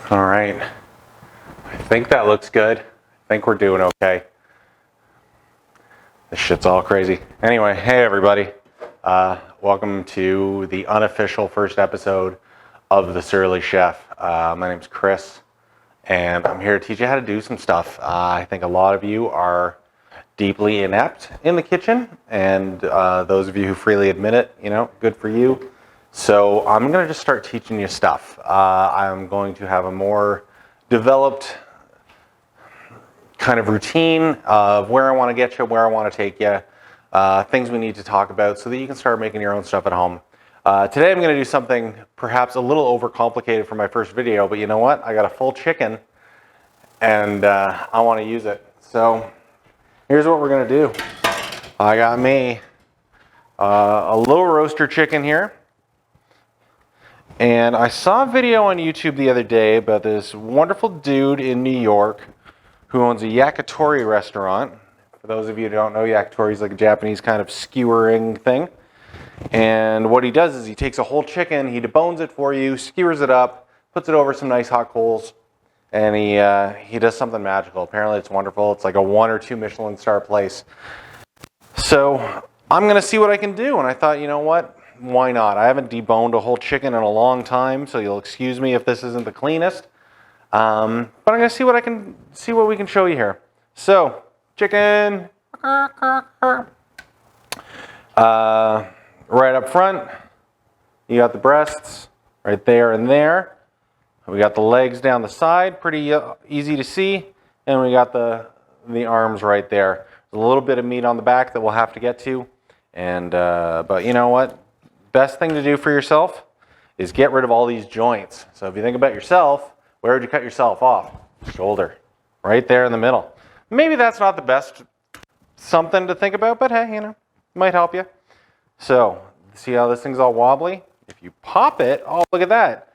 All right, I think that looks good. I think we're doing okay. This shit's all crazy. Anyway, hey everybody. Welcome to the unofficial first episode of The Surly Chef. My name's Chris, and I'm here to teach you how to do some stuff. I think a lot of you are deeply inept in the kitchen, and those of you who freely admit it, good for you. So I'm going to just start teaching you stuff. I'm going to have a more developed kind of routine of where I want to get you, where I want to take you, things we need to talk about so that you can start making your own stuff at home. Today I'm going to do something perhaps a little overcomplicated for my first video, but you know what? I got a full chicken and I want to use it. So here's what we're going to do. I got me a little roaster chicken here. And I saw a video on YouTube the other day about this wonderful dude in New York who owns a yakitori restaurant. For those of you who don't know, yakitori is like a Japanese kind of skewering thing. And what he does is he takes a whole chicken, he debones it for you, skewers it up, puts it over some nice hot coals, and he does something magical. Apparently it's wonderful. It's like a 1 or 2 Michelin star place. So I'm going to see what I can do. And I thought, you know what? Why not? I haven't deboned a whole chicken in a long time, so you'll excuse me if this isn't the cleanest. But I'm going to see what we can show you here. So, chicken. Right up front, you got the breasts right there and there. We got the legs down the side, pretty easy to see. And we got the arms right there. There's a little bit of meat on the back that we'll have to get to. And but you know what? Best thing to do for yourself is get rid of all these joints. So if you think about yourself, where would you cut yourself off? Shoulder, right there in the middle. Maybe that's not the best something to think about, but hey, it might help you. So see how this thing's all wobbly? If you pop it, oh, look at that.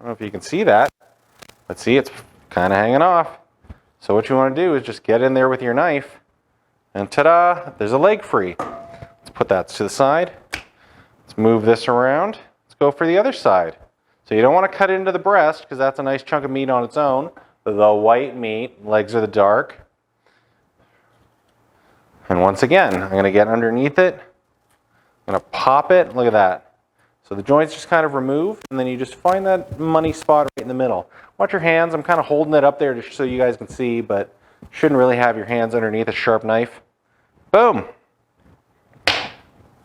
I don't know if you can see that, but see, it's kind of hanging off. So what you want to do is just get in there with your knife, and ta-da, there's a leg free. Let's put that to the side. Let's move this around. Let's go for the other side. So you don't want to cut into the breast because that's a nice chunk of meat on its own. The white meat, legs are the dark. And once again, I'm going to get underneath it. I'm going to pop it. Look at that. So the joints just kind of remove, and then you just find that money spot right in the middle. Watch your hands. I'm kind of holding it up there just so you guys can see, but shouldn't really have your hands underneath a sharp knife. Boom.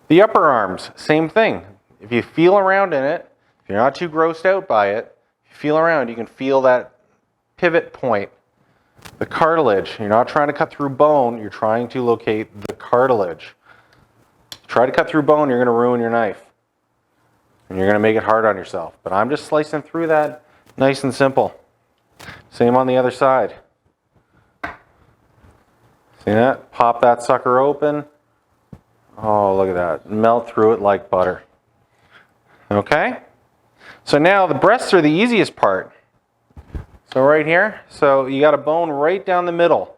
The upper arms, same thing. If you feel around in it, if you're not too grossed out by it, if you feel around, you can feel that pivot point, the cartilage. You're not trying to cut through bone, you're trying to locate the cartilage. Try to cut through bone, you're going to ruin your knife. And you're going to make it hard on yourself. But I'm just slicing through that nice and simple. Same on the other side. See that? Pop that sucker open. Oh, look at that. Melt through it like butter. Okay? So now the breasts are the easiest part. So right here, so you got a bone right down the middle.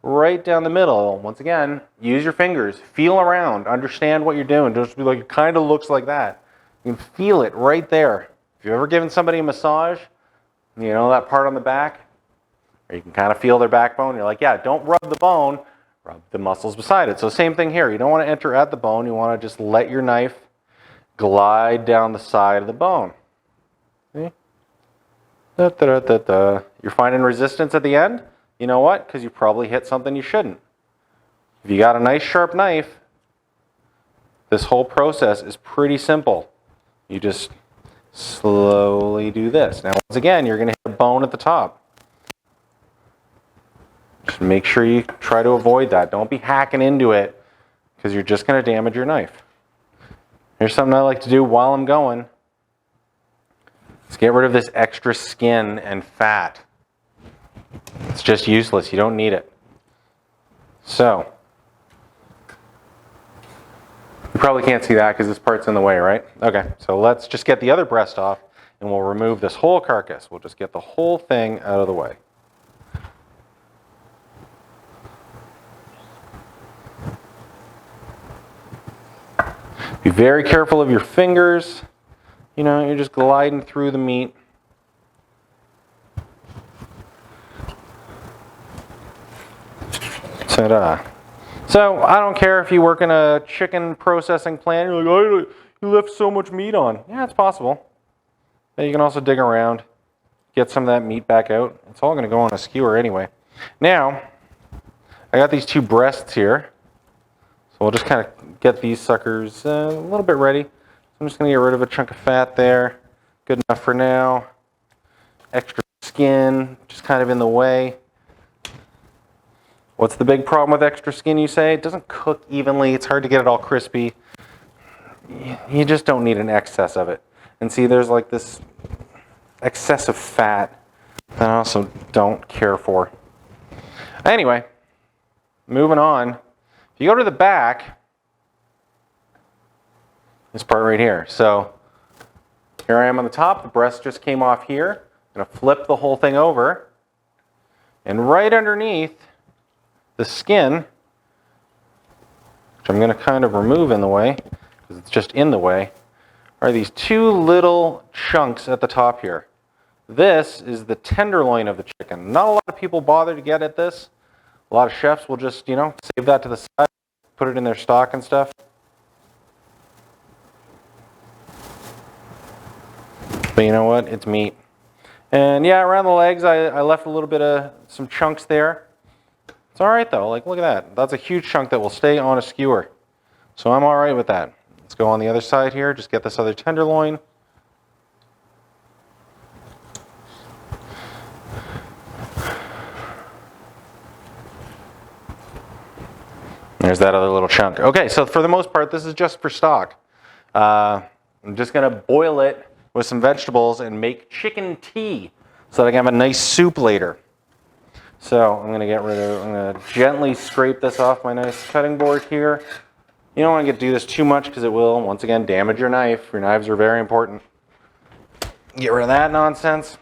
Right down the middle. Once again, use your fingers. Feel around. Understand what you're doing. Don't just be like, it kind of looks like that. You can feel it right there. If you've ever given somebody a massage, that part on the back, or you can kind of feel their backbone, you're like, yeah, don't rub the bone. Rub the muscles beside it. So same thing here. You don't want to enter at the bone. You want to just let your knife glide down the side of the bone. See? Da, da, da, da. You're finding resistance at the end? You know what? Because you probably hit something you shouldn't. If you got a nice sharp knife, this whole process is pretty simple. You just slowly do this. Now, once again, you're going to hit a bone at the top. Just make sure you try to avoid that. Don't be hacking into it because you're just going to damage your knife. Here's something I like to do while I'm going. Let's get rid of this extra skin and fat. It's just useless. You don't need it. So, you probably can't see that because this part's in the way, right? Okay, so let's just get the other breast off and we'll remove this whole carcass. We'll just get the whole thing out of the way. Be very careful of your fingers. You're just gliding through the meat. Ta-da. So I don't care if you work in a chicken processing plant. You're like, oh, you left so much meat on. Yeah, it's possible. But you can also dig around, get some of that meat back out. It's all going to go on a skewer anyway. Now, I got these two breasts here. So we'll just kind of get these suckers a little bit ready. I'm just going to get rid of a chunk of fat there. Good enough for now. Extra skin, just kind of in the way. What's the big problem with extra skin, you say? It doesn't cook evenly. It's hard to get it all crispy. You just don't need an excess of it. And see, there's like this excessive fat that I also don't care for. Anyway, moving on. If you go to the back, this part right here. So here I am on the top. The breast just came off here. I'm going to flip the whole thing over. And right underneath the skin, which I'm going to kind of remove in the way, because it's just in the way, are these two little chunks at the top here. This is the tenderloin of the chicken. Not a lot of people bother to get at this. A lot of chefs will just, save that to the side, put it in their stock and stuff. But you know what? It's meat. And yeah, around the legs, I left a little bit of some chunks there. It's all right though. Like, look at that. That's a huge chunk that will stay on a skewer. So I'm all right with that. Let's go on the other side here. Just get this other tenderloin. There's that other little chunk. Okay, so for the most part, this is just for stock. I'm just going to boil it with some vegetables and make chicken tea so that I can have a nice soup later. So I'm going to gently scrape this off my nice cutting board here. You don't want to do this too much because it will, once again, damage your knife. Your knives are very important. Get rid of that nonsense.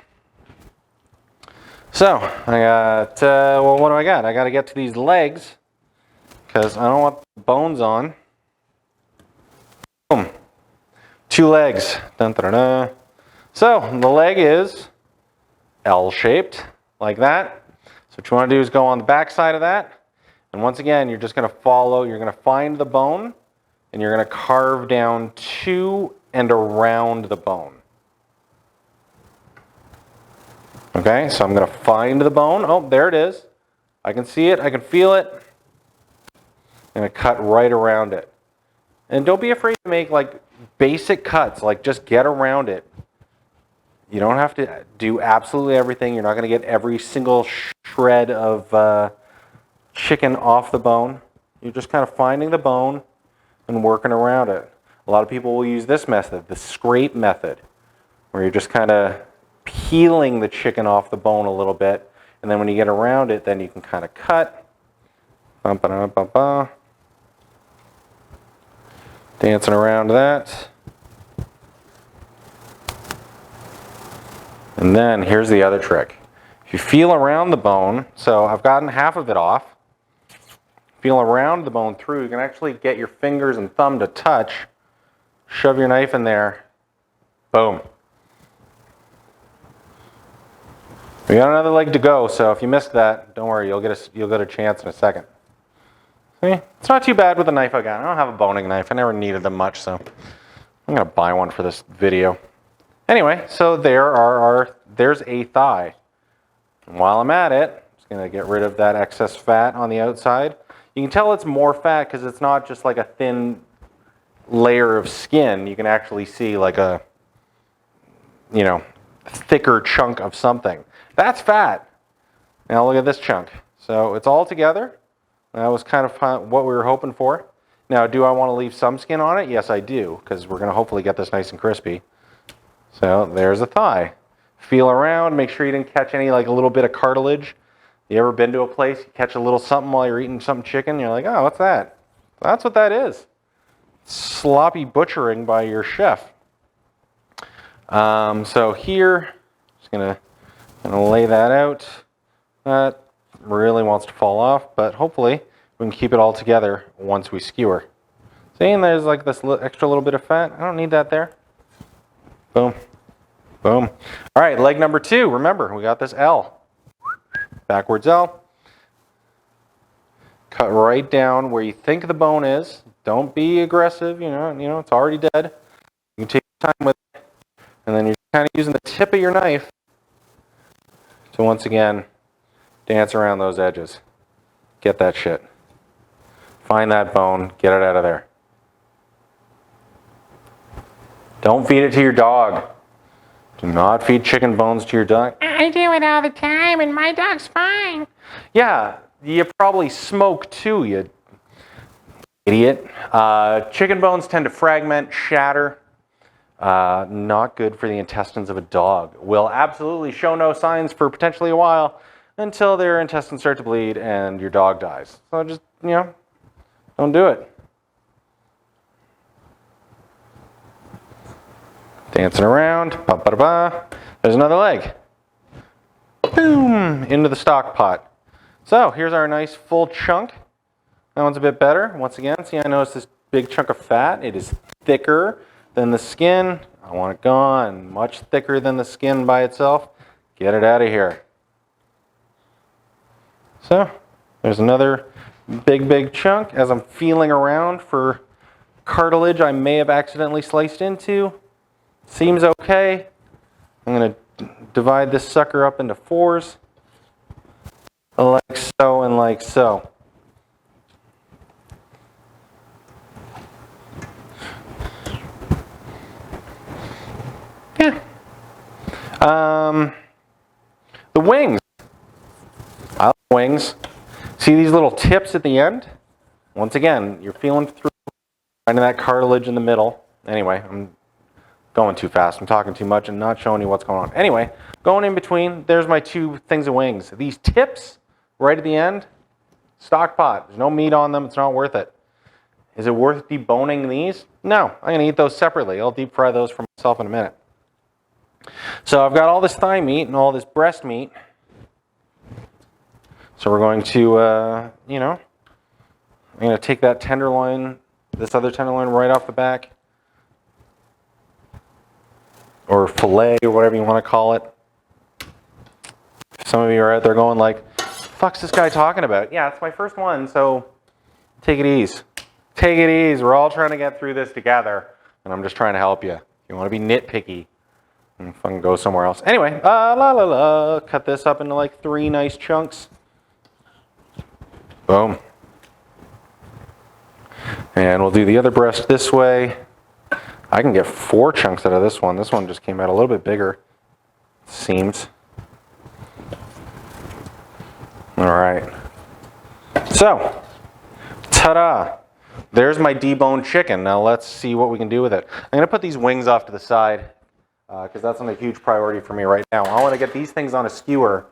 So I got, well, what do I got? I got to get to these legs because I don't want the bones on. Boom. Two legs. Dun, dun, dun, dun. So the leg is L-shaped like that. So what you want to do is go on the back side of that. And once again, you're just going to follow, you're going to find the bone and you're going to carve down to and around the bone. Okay, so I'm going to find the bone. Oh, there it is. I can see it. I can feel it. I'm going to cut right around it. And don't be afraid to make like basic cuts, like just get around it. You don't have to do absolutely everything. You're not going to get every single shred of chicken off the bone. You're just kind of finding the bone and working around it. A lot of people will use this method, the scrape method, where you're just kind of peeling the chicken off the bone a little bit. And then when you get around it, then you can kind of cut. Bum, ba, da, bum, ba. Dancing around that. And then here's the other trick. If you feel around the bone, so I've gotten half of it off, feel around the bone through, you can actually get your fingers and thumb to touch, shove your knife in there, boom. We got another leg to go, so if you missed that, don't worry, you'll get a chance in a second. See? It's not too bad with the knife I got. I don't have a boning knife. I never needed them much, so I'm going to buy one for this video. Anyway, so there's a thigh. And while I'm at it, I'm just going to get rid of that excess fat on the outside. You can tell it's more fat because it's not just like a thin layer of skin. You can actually see like a, thicker chunk of something. That's fat. Now look at this chunk. So it's all together. That was kind of what we were hoping for. Now, do I want to leave some skin on it? Yes, I do, because we're going to hopefully get this nice and crispy. So there's a thigh. Feel around, make sure you didn't catch any, like a little bit of cartilage. You ever been to a place, you catch a little something while you're eating some chicken, you're like, oh, what's that? That's what that is. Sloppy butchering by your chef. So here, just gonna lay that out. That really wants to fall off, but hopefully we can keep it all together once we skewer. See, and there's like this extra little bit of fat. I don't need that there. Boom. Boom. All right, leg number 2. Remember, we got this L. Backwards L. Cut right down where you think the bone is. Don't be aggressive, you know, it's already dead. You can take your time with it, and then you're kind of using the tip of your knife to once again dance around those edges. Get that shit. Find that bone, get it out of there. Don't feed it to your dog. Do not feed chicken bones to your dog. I do it all the time and my dog's fine. Yeah, you probably smoke too, you idiot. Chicken bones tend to fragment, shatter. Not good for the intestines of a dog. Will absolutely show no signs for potentially a while until their intestines start to bleed and your dog dies. So just, don't do it. Dancing around. Ba-ba-da-ba. There's another leg. Boom! Into the stock pot. So here's our nice full chunk. That one's a bit better. Once again, see, I noticed this big chunk of fat. It is thicker than the skin. I want it gone. Much thicker than the skin by itself. Get it out of here. So there's another big chunk. As I'm feeling around for cartilage I may have accidentally sliced into. Seems okay. I'm going to divide this sucker up into 4s. Like so and like so. Yeah. The wings. I like wings. See these little tips at the end? Once again, you're feeling through, finding that cartilage in the middle. Anyway, I'm going too fast. I'm talking too much and not showing you what's going on. Anyway, going in between, there's my 2 things of wings. These tips right at the end, stock pot. There's no meat on them. It's not worth it. Is it worth deboning these? No. I'm going to eat those separately. I'll deep fry those for myself in a minute. So I've got all this thigh meat and all this breast meat. So we're going to, I'm going to take that tenderloin, this other tenderloin right off the back. Or fillet, or whatever you want to call it. Some of you are out there going like, fuck's this guy talking about? Yeah, it's my first one, so take it easy. Take it easy. We're all trying to get through this together, and I'm just trying to help you. You want to be nitpicky and fucking go somewhere else. Anyway, cut this up into like 3 nice chunks. Boom. And we'll do the other breast this way. I can get 4 chunks out of this one. This one just came out a little bit bigger, it seems. All right. So, ta-da. There's my deboned chicken. Now let's see what we can do with it. I'm going to put these wings off to the side because that's not a huge priority for me right now. I want to get these things on a skewer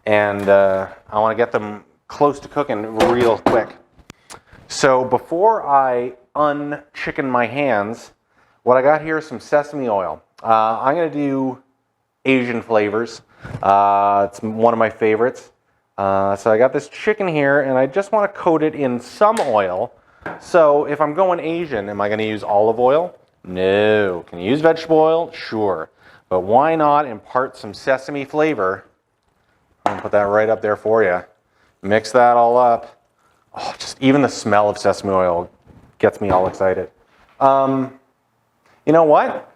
and I want to get them close to cooking real quick. So before I unchicken my hands, what I got here is some sesame oil. I'm going to do Asian flavors. It's one of my favorites. So I got this chicken here, and I just want to coat it in some oil. So if I'm going Asian, am I going to use olive oil? No. Can you use vegetable oil? Sure. But why not impart some sesame flavor? I'm going to put that right up there for you. Mix that all up. Oh, just even the smell of sesame oil gets me all excited. You know what?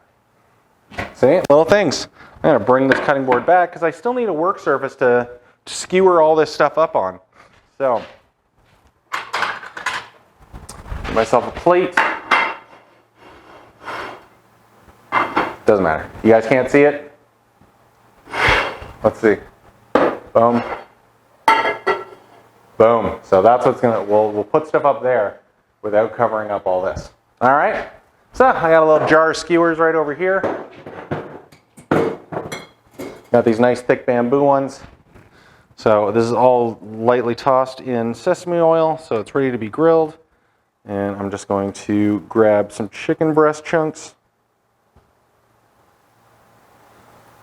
See, little things. I'm going to bring this cutting board back because I still need a work surface to skewer all this stuff up on. So, get myself a plate. Doesn't matter. You guys can't see it? Let's see. Boom. Boom. So that's what's going to, we'll put stuff up there without covering up all this. All right. So I got a little jar of skewers right over here. Got these nice thick bamboo ones. So this is all lightly tossed in sesame oil, so it's ready to be grilled. And I'm just going to grab some chicken breast chunks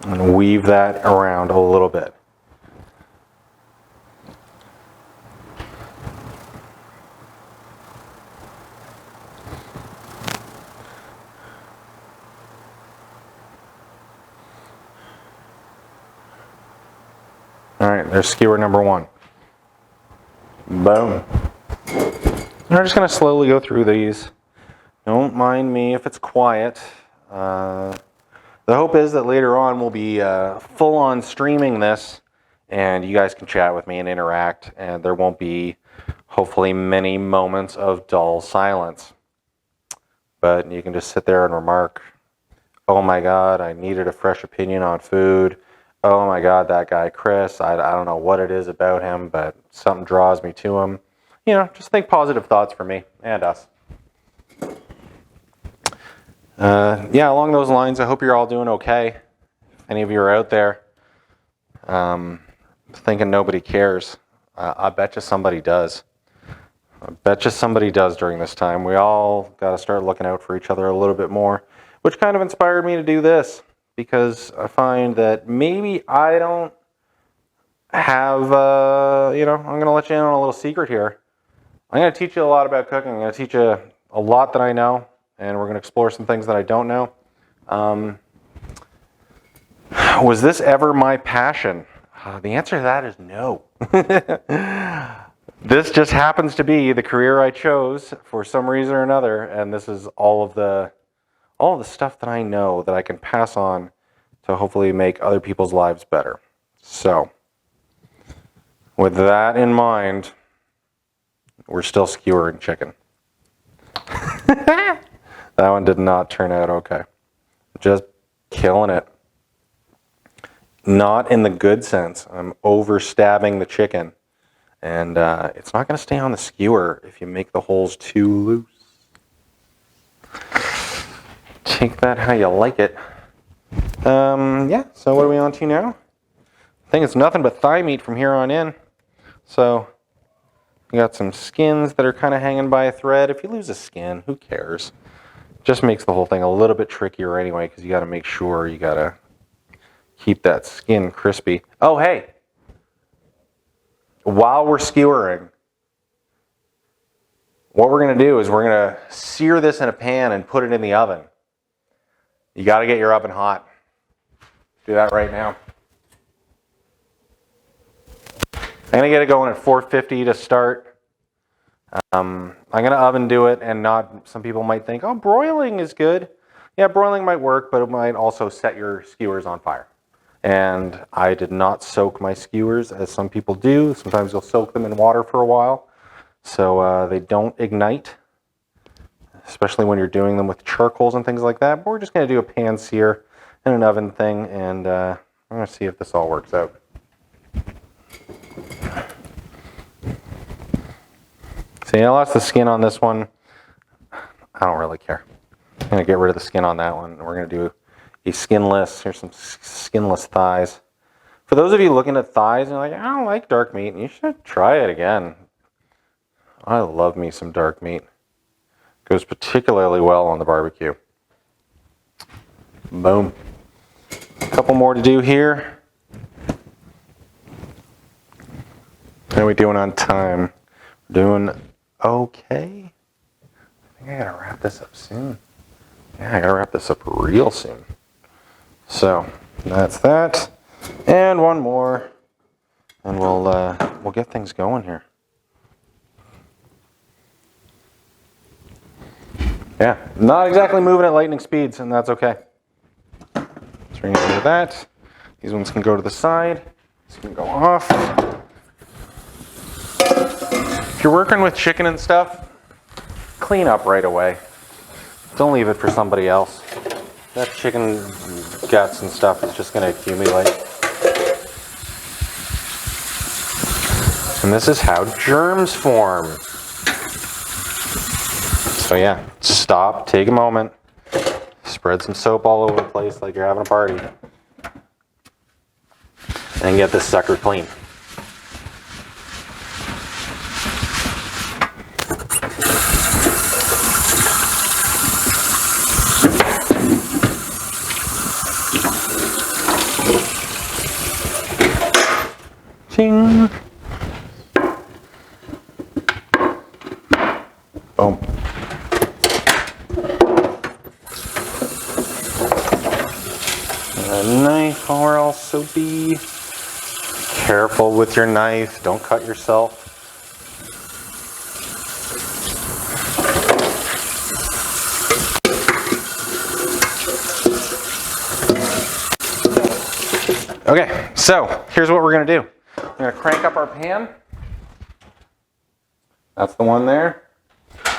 and weave that around a little bit. All right, there's skewer number 1. Boom. we're just going to slowly go through these. Don't mind me if it's quiet. The hope is that later on we'll be full on streaming this, and you guys can chat with me and interact, and there won't be hopefully many moments of dull silence. But you can just sit there and remark, oh my God, I needed a fresh opinion on food. Oh my God, that guy Chris, I don't know what it is about him, but something draws me to him. You know, just think positive thoughts for me and us. Yeah, along those lines, I hope you're all doing okay. If any of you are out there thinking nobody cares, I bet you somebody does. I bet you somebody does during this time. We all got to start looking out for each other a little bit more, which kind of inspired me to do this, because I find that maybe I don't have, I'm going to let you in on a little secret here. I'm going to teach you a lot about cooking. I'm going to teach you a lot that I know, and we're going to explore some things that I don't know. Was this ever my passion? The answer to that is no. This just happens to be the career I chose for some reason or another, and this is all of the stuff that I know that I can pass on to hopefully make other people's lives better. So, with that in mind, we're still skewering chicken. That one did not turn out okay. Just killing it. Not in the good sense. I'm over-stabbing the chicken. And it's not going to stay on the skewer if you make the holes too loose. Take that how you like it. Yeah, so what are we on to now? I think it's nothing but thigh meat from here on in. So, we got some skins that are kind of hanging by a thread. If you lose a skin, who cares? Just makes the whole thing a little bit trickier anyway, because you got to make sure you got to keep that skin crispy. Oh, hey! While we're skewering, what we're going to do is we're going to sear this in a pan and put it in the oven. You got to get your oven hot. Do that right now. I'm going to get it going at 450 to start. I'm going to oven do it, and not, some people might think, oh, broiling is good. Yeah, broiling might work, but it might also set your skewers on fire. And I did not soak my skewers as some people do. Sometimes you'll soak them in water for a while so they don't ignite, especially when you're doing them with charcoals and things like that. But we're just going to do a pan sear and an oven thing, and I'm going to see if this all works out. See, I lost the skin on this one. I don't really care. I'm going to get rid of the skin on that one. We're going to do a skinless. Here's some skinless thighs. For those of you looking at thighs and you're like, I don't like dark meat, you should try it again. I love me some dark meat. Goes particularly well on the barbecue. Boom. A couple more to do here. How are we doing on time? We're doing okay. I think I gotta wrap this up soon. Yeah, I gotta wrap this up real soon. So that's that, and one more, and we'll get things going here. Yeah, not exactly moving at lightning speeds, and that's okay. So we're gonna do that. These ones can go to the side. This can go off. If you're working with chicken and stuff, clean up right away. Don't leave it for somebody else. That chicken guts and stuff is just going to accumulate. And this is how germs form. So yeah, stop, take a moment, spread some soap all over the place like you're having a party, and get this sucker clean. Ching. Boom. A knife while we're all soapy. Careful with your knife, don't cut yourself. Okay, so here's what we're gonna do. We're gonna crank up our pan. That's the one there.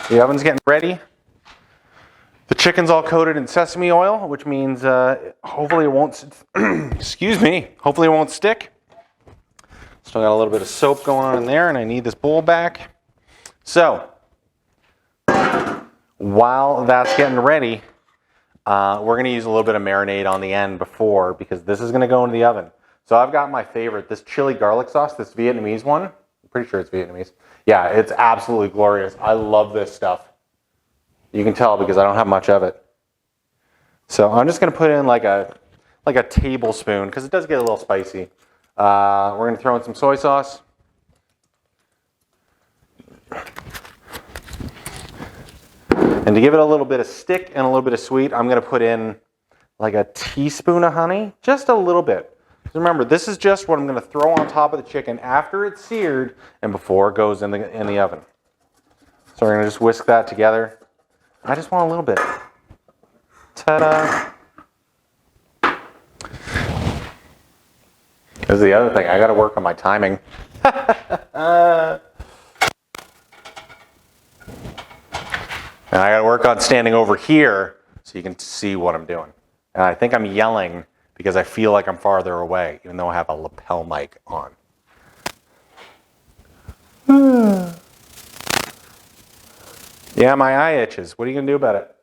The oven's getting ready. The chicken's all coated in sesame oil, which means hopefully it won't, excuse me, hopefully it won't stick. Still got a little bit of soap going on in there, and I need this bowl back. So, while that's getting ready, we're gonna use a little bit of marinade on the end before, because this is gonna go into the oven. So I've got my favorite, this chili garlic sauce, this Vietnamese one. I'm pretty sure it's Vietnamese. Yeah, it's absolutely glorious. I love this stuff. You can tell because I don't have much of it. So I'm just gonna put in like a tablespoon, because it does get a little spicy. We're gonna throw in some soy sauce. And to give it a little bit of stick and a little bit of sweet, I'm gonna put in like a teaspoon of honey, just a little bit. Remember, this is just what I'm gonna throw on top of the chicken after it's seared and before it goes in the oven. So we're gonna just whisk that together. I just want a little bit. Ta-da! This is the other thing, I gotta work on my timing. And I gotta work on standing over here so you can see what I'm doing. And I think I'm yelling because I feel like I'm farther away, even though I have a lapel mic on. Yeah, my eye itches. What are you gonna do about it?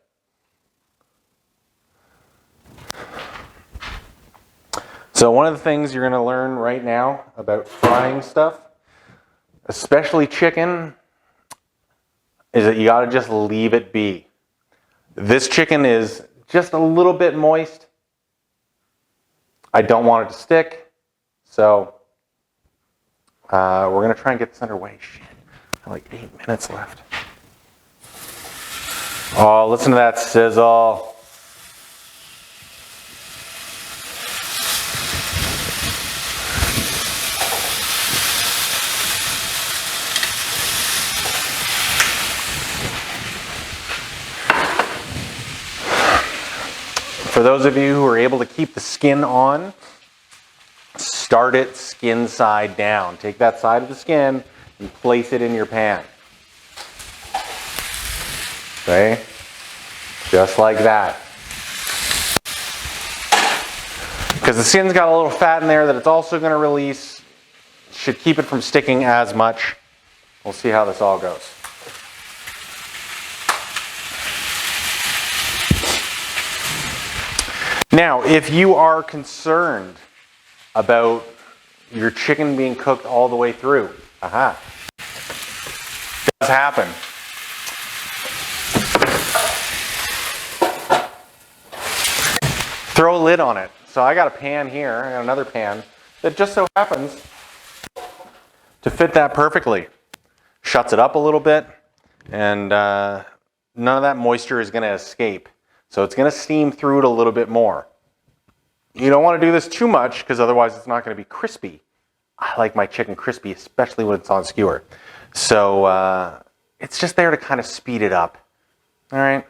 So one of the things you're gonna learn right now about frying stuff, especially chicken, is that you gotta just leave it be. This chicken is just a little bit moist. I don't want it to stick, so we're gonna try and get this underway. Shit, I have like 8 minutes left. Oh, listen to that sizzle. For those of you who are able to keep the skin on, start it skin side down. Take that side of the skin and place it in your pan. Okay? Just like that. Because the skin's got a little fat in there that it's also going to release. Should keep it from sticking as much. We'll see how this all goes. Now, if you are concerned about your chicken being cooked all the way through, it does happen. Throw a lid on it. So I got a pan here, I got another pan that just so happens to fit that perfectly. Shuts it up a little bit, and none of that moisture is going to escape. So it's going to steam through it a little bit more. You don't want to do this too much because otherwise it's not going to be crispy. I like my chicken crispy, especially when it's on skewer. So it's just there to kind of speed it up. All right.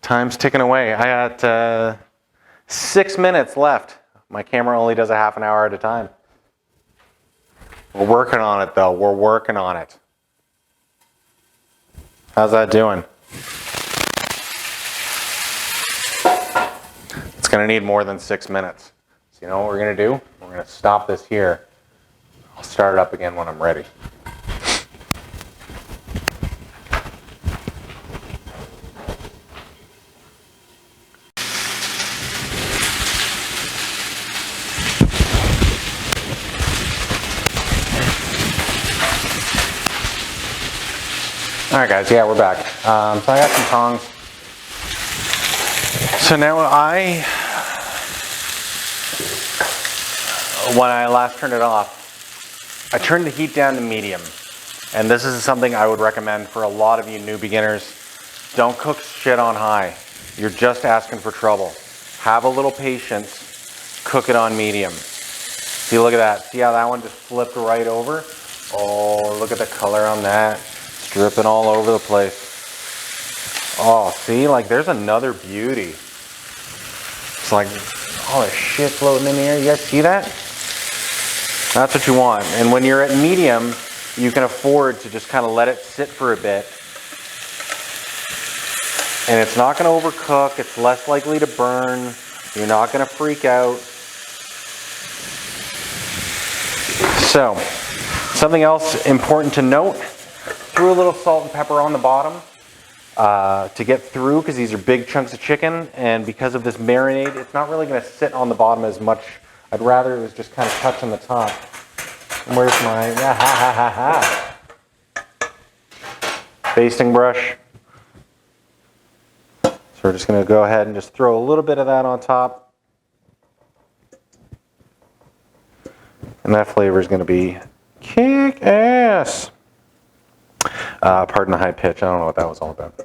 Time's ticking away. I got 6 minutes left. My camera only does a half an hour at a time. We're working on it though. We're working on it. How's that doing? It's going to need more than 6 minutes. So you know what we're going to do? We're going to stop this here. I'll start it up again when I'm ready. All right, guys. Yeah, we're back. So I got some tongs. So now when I last turned it off, I turned the heat down to medium. And this is something I would recommend for a lot of you new beginners. Don't cook shit on high. You're just asking for trouble. Have a little patience. Cook it on medium. See, look at that. See how that one just flipped right over? Oh, look at the color on that. It's dripping all over the place. Oh, see, like there's another beauty. It's like all this shit floating in the air. You guys see that? That's what you want. And when you're at medium, you can afford to just kind of let it sit for a bit. And it's not going to overcook. It's less likely to burn. You're not going to freak out. So, something else important to note, threw a little salt and pepper on the bottom to get through, because these are big chunks of chicken, and because of this marinade, it's not really going to sit on the bottom as much. I'd rather it was just kind of touching the top. And where's my basting brush? So we're just going to go ahead and just throw a little bit of that on top. And that flavor is going to be kick-ass. Pardon the high pitch. I don't know what that was all about.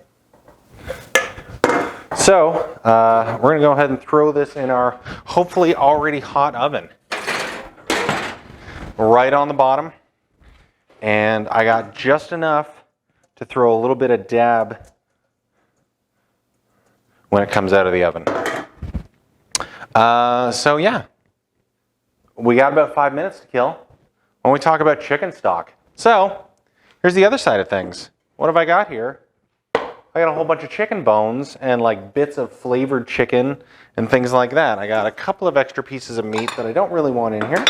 So, we're going to go ahead and throw this in our hopefully already hot oven. Right on the bottom. And I got just enough to throw a little bit of dab when it comes out of the oven. So yeah. We got about 5 minutes to kill when we talk about chicken stock. So, here's the other side of things. What have I got here? I got a whole bunch of chicken bones and like bits of flavored chicken and things like that. I got a couple of extra pieces of meat that I don't really want in here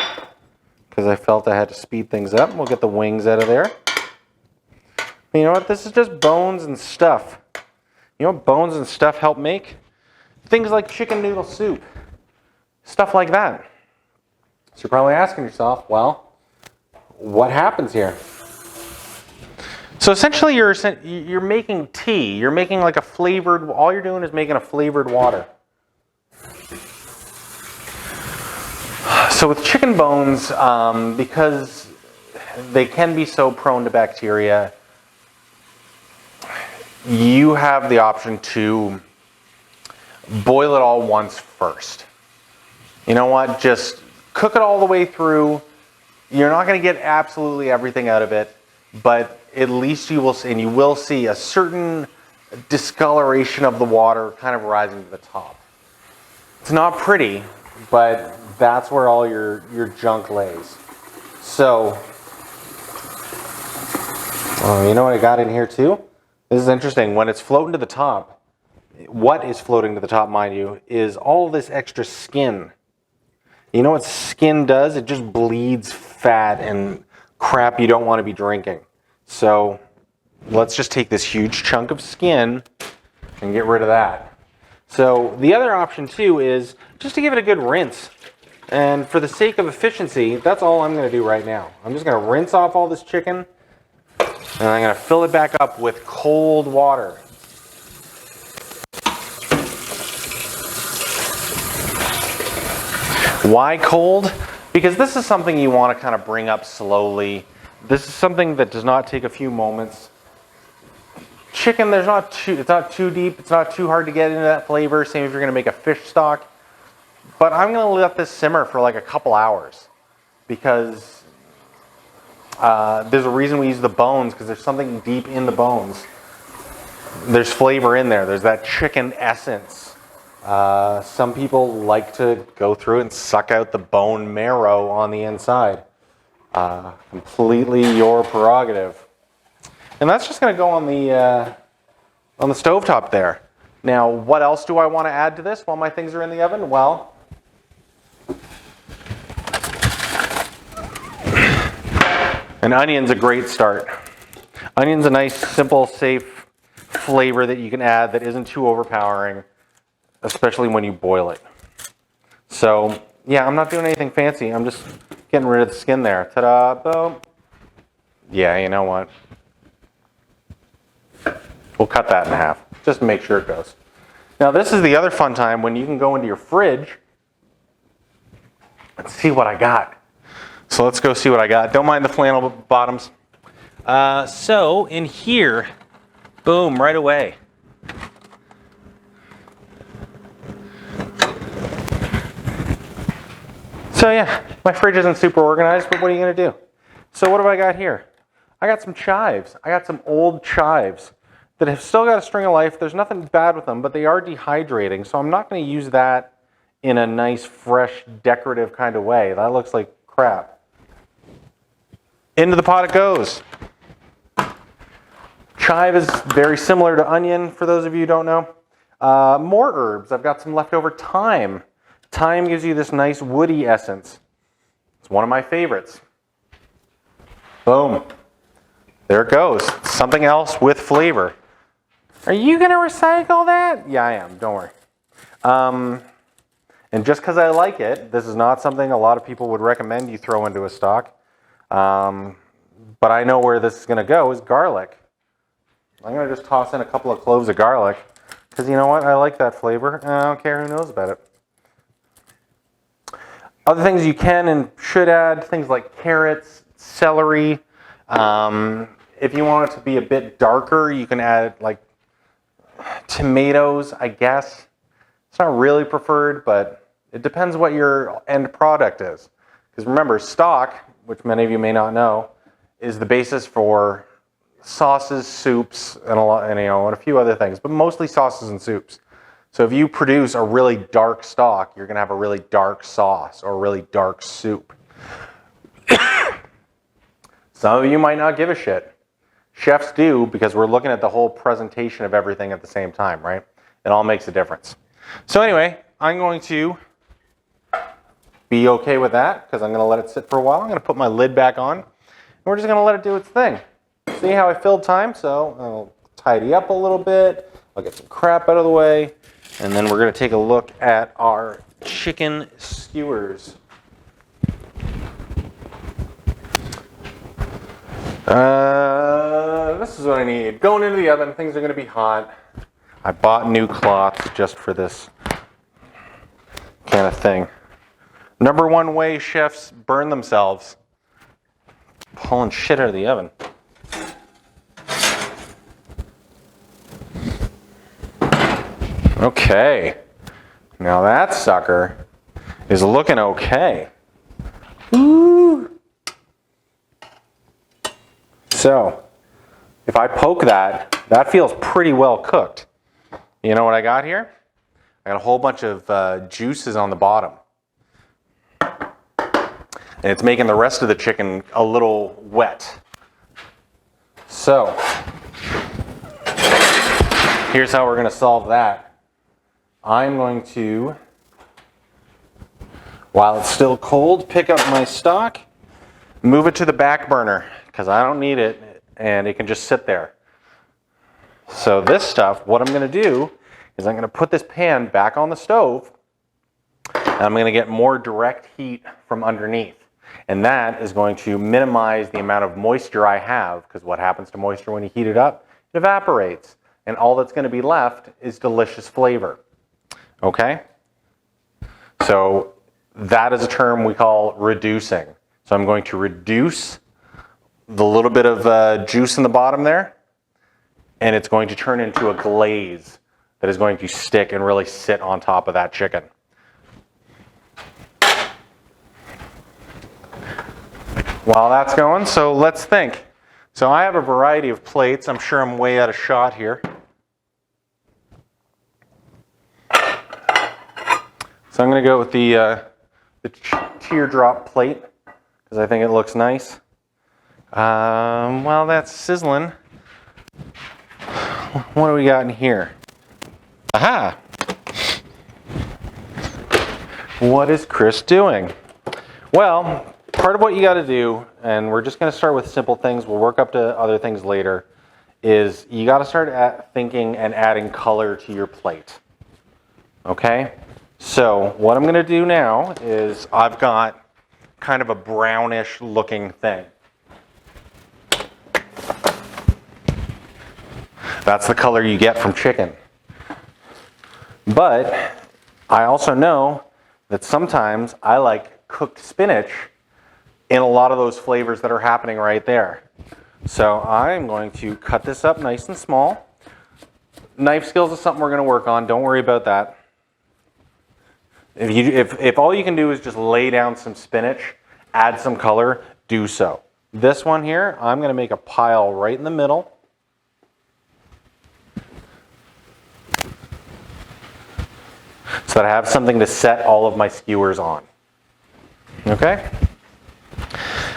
because I felt I had to speed things up. We'll get the wings out of there. You know what? This is just bones and stuff. You know what bones and stuff help make? Things like chicken noodle soup. Stuff like that. So you're probably asking yourself, well, what happens here? So essentially you're making tea. You're making like a flavored, all you're doing is making a flavored water. So with chicken bones, because they can be so prone to bacteria, you have the option to boil it all once first. You know what? Just cook it all the way through. You're not going to get absolutely everything out of it, but at least you will see, and you will see a certain discoloration of the water kind of rising to the top. It's not pretty, but that's where all your junk lays. So, you know what I got in here too? This is interesting. When it's floating to the top, what is floating to the top, mind you, is all this extra skin. You know what skin does? It just bleeds fat and crap you don't want to be drinking. So let's just take this huge chunk of skin and get rid of that. So the other option too is just to give it a good rinse. And for the sake of efficiency, that's all I'm going to do right now. I'm just going to rinse off all this chicken and I'm going to fill it back up with cold water. Why cold? Because this is something you want to kind of bring up slowly. This is something that does not take a few moments. Chicken, it's not too deep. It's not too hard to get into that flavor. Same if you're going to make a fish stock. But I'm going to let this simmer for like a couple hours because there's a reason we use the bones, because there's something deep in the bones. There's flavor in there. There's that chicken essence. Some people like to go through and suck out the bone marrow on the inside. Completely your prerogative. And that's just going to go on the stovetop there. Now, what else do I want to add to this while my things are in the oven? Well, an onion's a great start. Onion's a nice, simple, safe flavor that you can add that isn't too overpowering, especially when you boil it. So, yeah, I'm not doing anything fancy. I'm just getting rid of the skin there. Ta-da, boom. Yeah, you know what? We'll cut that in half, just to make sure it goes. Now, this is the other fun time when you can go into your fridge and see what I got. So let's go see what I got. Don't mind the flannel bottoms. So in here, boom, right away. So yeah, my fridge isn't super organized, but what are you going to do? So what have I got here? I got some chives. I got some old chives that have still got a string of life. There's nothing bad with them, but they are dehydrating, so I'm not going to use that in a nice, fresh, decorative kind of way. That looks like crap. Into the pot it goes. Chive is very similar to onion, for those of you who don't know. More herbs. I've got some leftover thyme. Thyme gives you this nice woody essence. It's one of my favorites. Boom. There it goes. Something else with flavor. Are you going to recycle that? Yeah, I am. Don't worry. And just because I like it, this is not something a lot of people would recommend you throw into a stock. But I know where this is going to go is garlic. I'm going to just toss in a couple of cloves of garlic because you know what? I like that flavor and I don't care who knows about it. Other things you can and should add, things like carrots, celery. If you want it to be a bit darker, you can add like tomatoes, I guess. It's not really preferred, but it depends what your end product is. Because remember, stock, which many of you may not know, is the basis for sauces, soups, and a few other things, but mostly sauces and soups. So if you produce a really dark stock, you're going to have a really dark sauce or a really dark soup. Some of you might not give a shit. Chefs do because we're looking at the whole presentation of everything at the same time, right? It all makes a difference. So anyway, I'm going to be okay with that because I'm going to let it sit for a while. I'm going to put my lid back on and we're just going to let it do its thing. See how I filled time? So I'll tidy up a little bit. I'll get some crap out of the way. And then we're going to take a look at our chicken skewers. This is what I need. Going into the oven, things are going to be hot. I bought new cloths just for this kind of thing. Number one way chefs burn themselves: pulling shit out of the oven. Okay, now that sucker is looking okay. Ooh. So, if I poke that, that feels pretty well cooked. You know what I got here? I got a whole bunch of juices on the bottom. And it's making the rest of the chicken a little wet. So, here's how we're going to solve that. I'm going to, while it's still cold, pick up my stock, move it to the back burner because I don't need it and it can just sit there. So this stuff, what I'm going to do is I'm going to put this pan back on the stove and I'm going to get more direct heat from underneath. And that is going to minimize the amount of moisture I have because what happens to moisture when you heat it up? It evaporates. And all that's going to be left is delicious flavor. Okay? So that is a term we call reducing. So I'm going to reduce the little bit of juice in the bottom there, and it's going to turn into a glaze that is going to stick and really sit on top of that chicken. While that's going, so let's think. So I have a variety of plates. I'm sure I'm way out of shot here. So I'm going to go with the teardrop plate because I think it looks nice. While that's sizzling, what do we got in here? Aha! What is Chris doing? Well, part of what you got to do, and we're just going to start with simple things, we'll work up to other things later, is you got to start thinking and adding color to your plate. Okay? So what I'm going to do now is I've got kind of a brownish looking thing. That's the color you get from chicken. But I also know that sometimes I like cooked spinach in a lot of those flavors that are happening right there. So I'm going to cut this up nice and small. Knife skills is something we're going to work on. Don't worry about that. If all you can do is just lay down some spinach, add some color, do so. This one here, I'm going to make a pile right in the middle. So so that I have something to set all of my skewers on. Okay?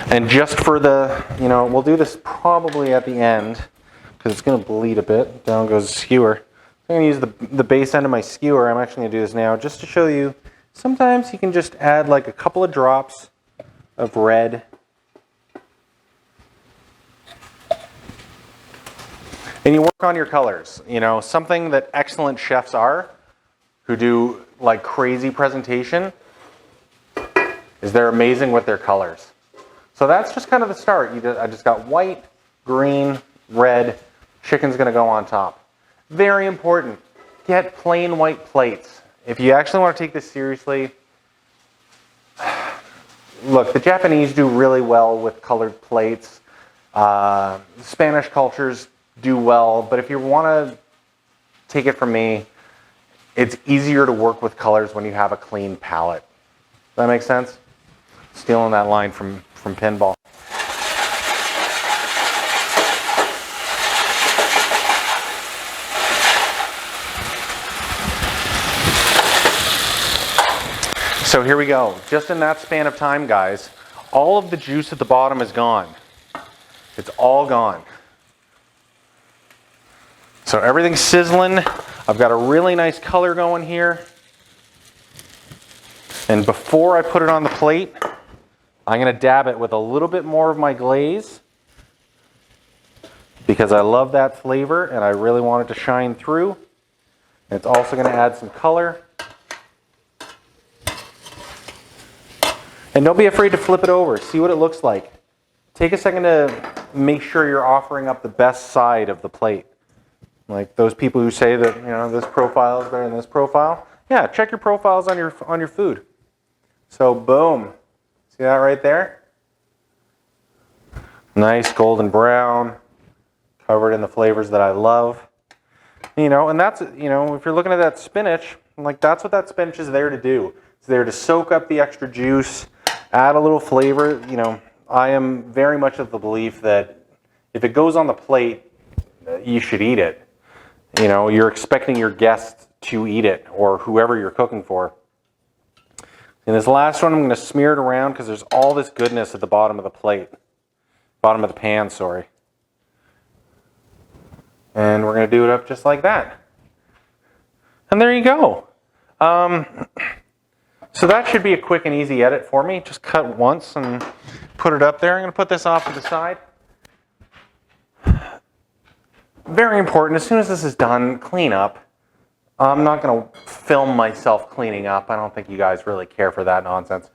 And just for the, we'll do this probably at the end because it's going to bleed a bit. Down goes the skewer. I'm going to use the base end of my skewer. I'm actually going to do this now just to show you. Sometimes you can just add like a couple of drops of red. And you work on your colors. Something that excellent chefs are, who do like crazy presentation, is they're amazing with their colors. So that's just kind of the start. I just got white, green, red. Chicken's going to go on top. Very important. Get plain white plates. If you actually want to take this seriously, look, the Japanese do really well with colored plates. Spanish cultures do well, but if you want to take it from me, it's easier to work with colors when you have a clean palette. Does that make sense? Stealing that line from Pinball. So here we go. Just in that span of time, guys, all of the juice at the bottom is gone. It's all gone. So everything's sizzling. I've got a really nice color going here. And before I put it on the plate, I'm going to dab it with a little bit more of my glaze because I love that flavor and I really want it to shine through. And it's also going to add some color. And don't be afraid to flip it over. See what it looks like. Take a second to make sure you're offering up the best side of the plate. Like those people who say that, this profile is better than this profile. Yeah, check your profiles on your food. So boom. See that right there? Nice golden brown, covered in the flavors that I love. And that's, if you're looking at that spinach, like that's what that spinach is there to do. It's there to soak up the extra juice, add a little flavor. I am very much of the belief that if it goes on the plate, you should eat it. You're expecting your guests to eat it or whoever you're cooking for. And this last one, I'm going to smear it around because there's all this goodness at the bottom of the plate. Bottom of the pan, sorry. And we're going to do it up just like that. And there you go. So that should be a quick and easy edit for me. Just cut once and put it up there. I'm going to put this off to the side. Very important, as soon as this is done, clean up. I'm not going to film myself cleaning up. I don't think you guys really care for that nonsense.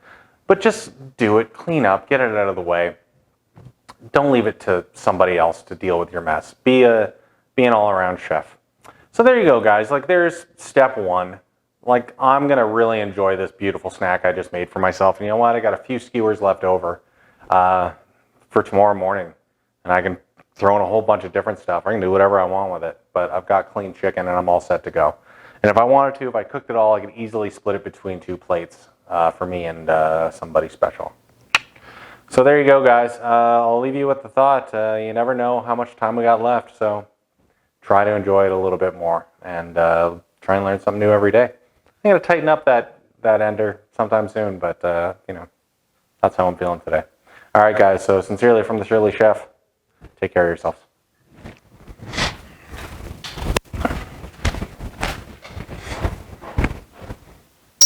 But just do it, clean up, get it out of the way. Don't leave it to somebody else to deal with your mess. Be an all-around chef. So there you go, guys. Like, there's step one. Like, I'm going to really enjoy this beautiful snack I just made for myself. And you know what? I got a few skewers left over for tomorrow morning. And I can throw in a whole bunch of different stuff. I can do whatever I want with it. But I've got clean chicken and I'm all set to go. And if I wanted to, if I cooked it all, I could easily split it between 2 plates for me and somebody special. So there you go, guys. I'll leave you with the thought. You never know how much time we got left. So try to enjoy it a little bit more. And try and learn something new every day. I'm going to tighten up that ender sometime soon. But, that's how I'm feeling today. All right, guys. So sincerely from the Shirley Chef. Take care of yourselves.